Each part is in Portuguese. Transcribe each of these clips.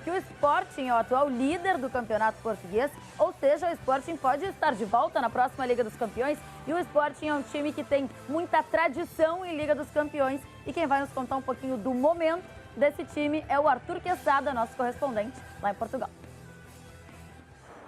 porque o Sporting é o atual líder do campeonato português, ou seja, o Sporting pode estar de volta na próxima Liga dos Campeões, e o Sporting é um time que tem muita tradição em Liga dos Campeões, e quem vai nos contar um pouquinho do momento desse time é o Arthur Quesada, nosso correspondente lá em Portugal.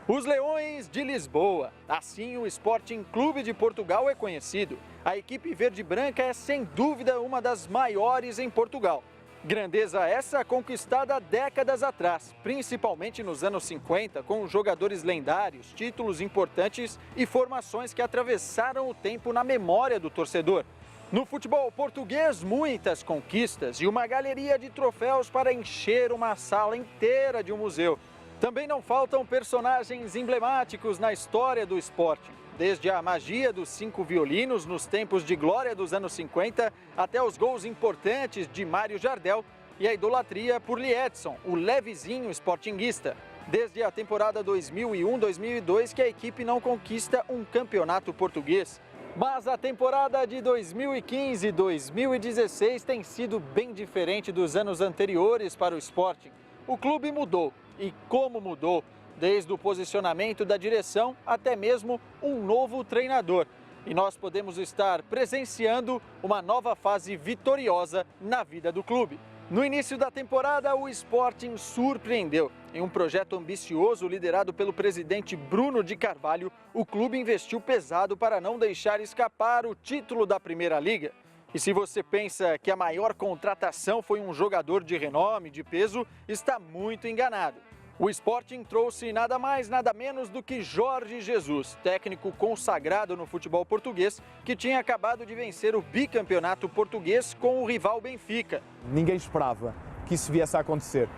Os Leões de Lisboa, assim o Sporting Clube de Portugal é conhecido. A equipe verde-branca é sem dúvida uma das maiores em Portugal. Grandeza essa conquistada décadas atrás, principalmente nos anos 50, com jogadores lendários, títulos importantes e formações que atravessaram o tempo na memória do torcedor. No futebol português, muitas conquistas e uma galeria de troféus para encher uma sala inteira de um museu. Também não faltam personagens emblemáticos na história do esporte. Desde a magia dos 5 violinos nos tempos de glória dos anos 50, até os gols importantes de Mário Jardel e a idolatria por Liedson, o levezinho sportinguista. Desde a temporada 2001-2002 que a equipe não conquista um campeonato português. Mas a temporada de 2015-2016 tem sido bem diferente dos anos anteriores para o Sporting. O clube mudou. E como mudou? Desde o posicionamento da direção até mesmo um novo treinador. E nós podemos estar presenciando uma nova fase vitoriosa na vida do clube. No início da temporada, o Sporting surpreendeu. Em um projeto ambicioso liderado pelo presidente Bruno de Carvalho, o clube investiu pesado para não deixar escapar o título da Primeira Liga. E se você pensa que a maior contratação foi um jogador de renome, de peso, está muito enganado. O Sporting trouxe nada mais, nada menos do que Jorge Jesus, técnico consagrado no futebol português, que tinha acabado de vencer o bicampeonato português com o rival Benfica. Ninguém esperava que isso viesse a acontecer.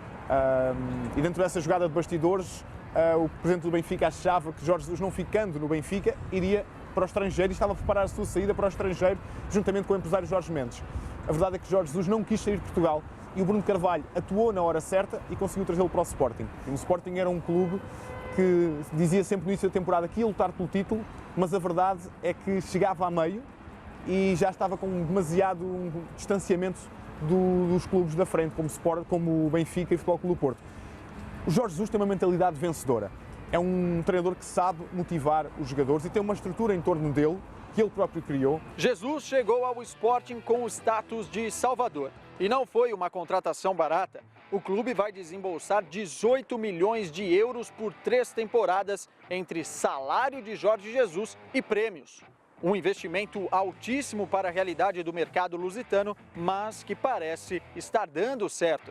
E dentro dessa jogada de bastidores, o presidente do Benfica achava que Jorge Jesus, não ficando no Benfica, iria para o estrangeiro e estava a preparar a sua saída para o estrangeiro, juntamente com o empresário Jorge Mendes. A verdade é que Jorge Jesus não quis sair de Portugal e o Bruno Carvalho atuou na hora certa e conseguiu trazê-lo para o Sporting. E o Sporting era um clube que dizia sempre no início da temporada que ia lutar pelo título, mas a verdade é que chegava a meio e já estava com demasiado distanciamento dos clubes da frente, como o Benfica e o Futebol Clube do Porto. O Jorge Jesus tem uma mentalidade vencedora. É um treinador que sabe motivar os jogadores e tem uma estrutura em torno dele que ele próprio criou. Jesus chegou ao Sporting com o status de Salvador. E não foi uma contratação barata. O clube vai desembolsar 18 milhões de euros por 3 temporadas entre salário de Jorge Jesus e prêmios. Um investimento altíssimo para a realidade do mercado lusitano, mas que parece estar dando certo.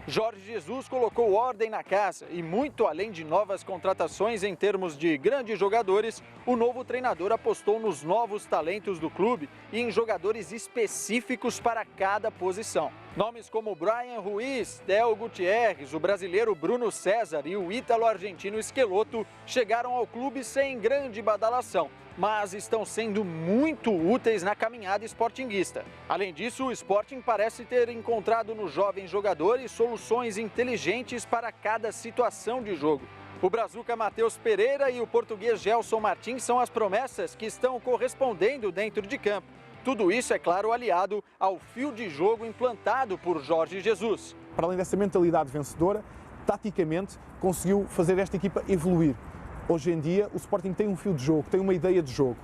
Jorge Jesus colocou ordem na casa e, muito além de novas contratações em termos de grandes jogadores, o novo treinador apostou nos novos talentos do clube e em jogadores específicos para cada posição. Nomes como Brian Ruiz, Theo Gutierrez, o brasileiro Bruno César e o ítalo-argentino Schelotto chegaram ao clube sem grande badalação, mas estão sendo muito úteis na caminhada sportinguista. Além disso, o Sporting parece ter encontrado nos jovens jogadores soluções inteligentes para cada situação de jogo. O brazuca Matheus Pereira e o português Gelson Martins são as promessas que estão correspondendo dentro de campo. Tudo isso, é claro, aliado ao fio de jogo implantado por Jorge Jesus. Para além dessa mentalidade vencedora, taticamente conseguiu fazer esta equipa evoluir. Hoje em dia, o Sporting tem um fio de jogo, tem uma ideia de jogo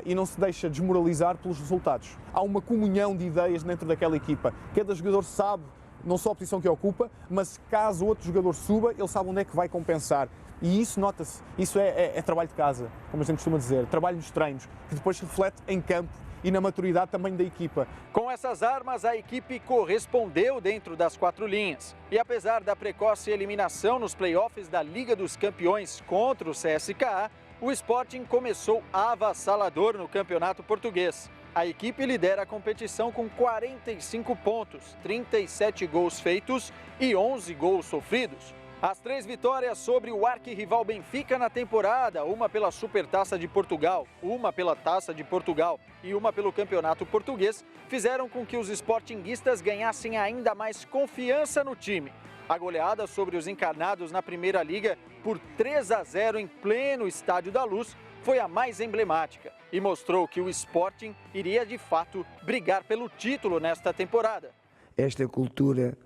e não se deixa desmoralizar pelos resultados. Há uma comunhão de ideias dentro daquela equipa. Cada jogador sabe não só a posição que ocupa, mas caso outro jogador suba, ele sabe onde é que vai compensar. E isso nota-se, isso é trabalho de casa, como a gente costuma dizer, trabalho nos treinos, que depois se reflete em campo e na maturidade também da equipa. Com essas armas, a equipe correspondeu dentro das 4 linhas. E apesar da precoce eliminação nos playoffs da Liga dos Campeões contra o CSKA, o Sporting começou avassalador no Campeonato Português. A equipe lidera a competição com 45 pontos, 37 gols feitos e 11 gols sofridos. As 3 vitórias sobre o arquirrival Benfica na temporada, uma pela Supertaça de Portugal, uma pela Taça de Portugal e uma pelo Campeonato Português, fizeram com que os sportinguistas ganhassem ainda mais confiança no time. A goleada sobre os encarnados na Primeira Liga por 3-0 em pleno Estádio da Luz foi a mais emblemática e mostrou que o Sporting iria de fato brigar pelo título nesta temporada. Esta cultura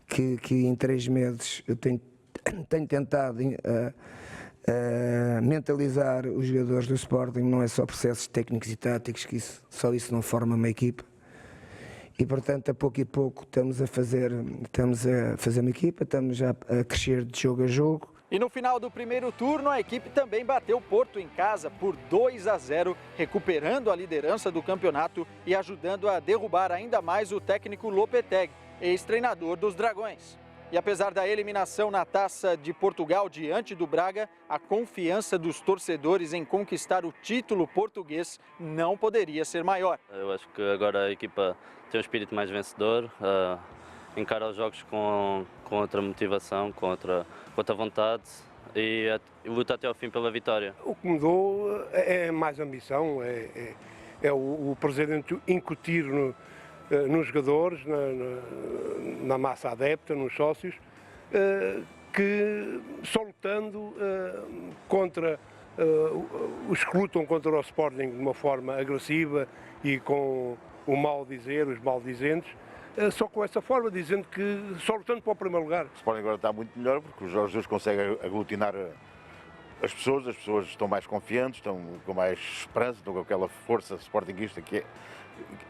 que em 3 meses eu tenho tentado mentalizar os jogadores do Sporting. Não é só processos técnicos e táticos, que só isso não forma uma equipa. E, portanto, a pouco e pouco estamos a fazer uma equipa, estamos a crescer de jogo a jogo. E no final do primeiro turno, a equipe também bateu o Porto em casa por 2-0, recuperando a liderança do campeonato e ajudando a derrubar ainda mais o técnico Lopetegui, ex-treinador dos Dragões. E apesar da eliminação na Taça de Portugal diante do Braga, a confiança dos torcedores em conquistar o título português não poderia ser maior. Eu acho que agora a equipa tem um espírito mais vencedor, encara os jogos com outra motivação, com outra vontade e luta até ao fim pela vitória. O que mudou é mais ambição, é o presidente incutir nos jogadores, na massa adepta, nos sócios, que só lutando contra os que lutam contra o Sporting de uma forma agressiva e com o mal dizer, os maldizentes, só com essa forma, dizendo que só lutando para o primeiro lugar. O Sporting agora está muito melhor porque o Jorge Jesus consegue aglutinar as pessoas estão mais confiantes, estão com mais esperança, estão com aquela força sportinguista que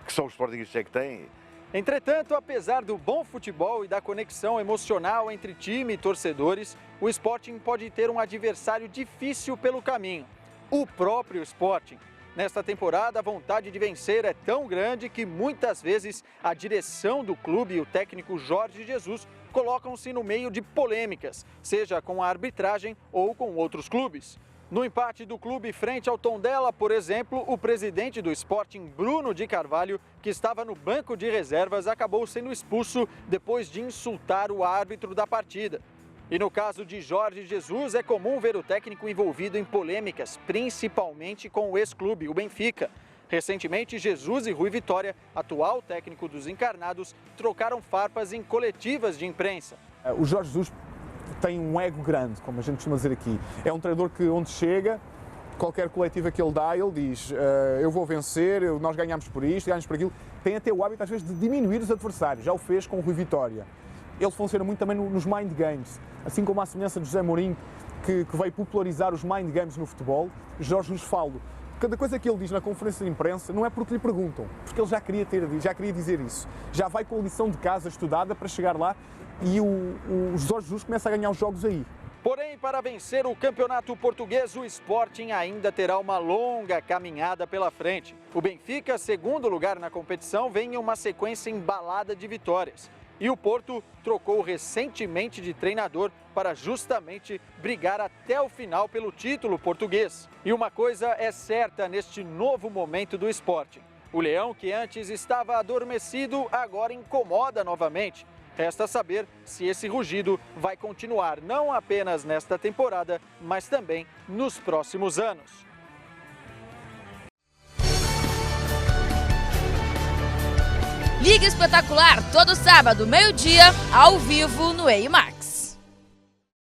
só os sportinguistas é que têm. Entretanto, apesar do bom futebol e da conexão emocional entre time e torcedores, o Sporting pode ter um adversário difícil pelo caminho: o próprio Sporting. Nesta temporada, a vontade de vencer é tão grande que muitas vezes a direção do clube e o técnico Jorge Jesus colocam-se no meio de polêmicas, seja com a arbitragem ou com outros clubes. No empate do clube frente ao Tondela, por exemplo, o presidente do Sporting, Bruno de Carvalho, que estava no banco de reservas, acabou sendo expulso depois de insultar o árbitro da partida. E no caso de Jorge Jesus, é comum ver o técnico envolvido em polêmicas, principalmente com o ex-clube, o Benfica. Recentemente, Jesus e Rui Vitória, atual técnico dos encarnados, trocaram farpas em coletivas de imprensa. O Jorge Jesus tem um ego grande, como a gente costuma dizer aqui. É um treinador que, onde chega, qualquer coletiva que ele dá, ele diz: eu vou vencer, nós ganhamos por isto, ganhamos por aquilo. Tem até o hábito, às vezes, de diminuir os adversários. Já o fez com o Rui Vitória. Ele funciona muito também nos mind games, assim como a semelhança de José Mourinho, que veio popularizar os mind games no futebol. Jorge Jesus fala. Cada coisa que ele diz na conferência de imprensa não é porque lhe perguntam, porque ele já queria dizer isso. Já vai com a lição de casa estudada para chegar lá e o Jorge Jesus começa a ganhar os jogos aí. Porém, para vencer o campeonato português, o Sporting ainda terá uma longa caminhada pela frente. O Benfica, segundo lugar na competição, vem em uma sequência embalada de vitórias. E o Porto trocou recentemente de treinador para justamente brigar até o final pelo título português. E uma coisa é certa neste novo momento do Sporting: o Leão, que antes estava adormecido, agora incomoda novamente. Resta saber se esse rugido vai continuar não apenas nesta temporada, mas também nos próximos anos. Liga Espetacular, todo sábado, meio-dia, ao vivo no EIMAX.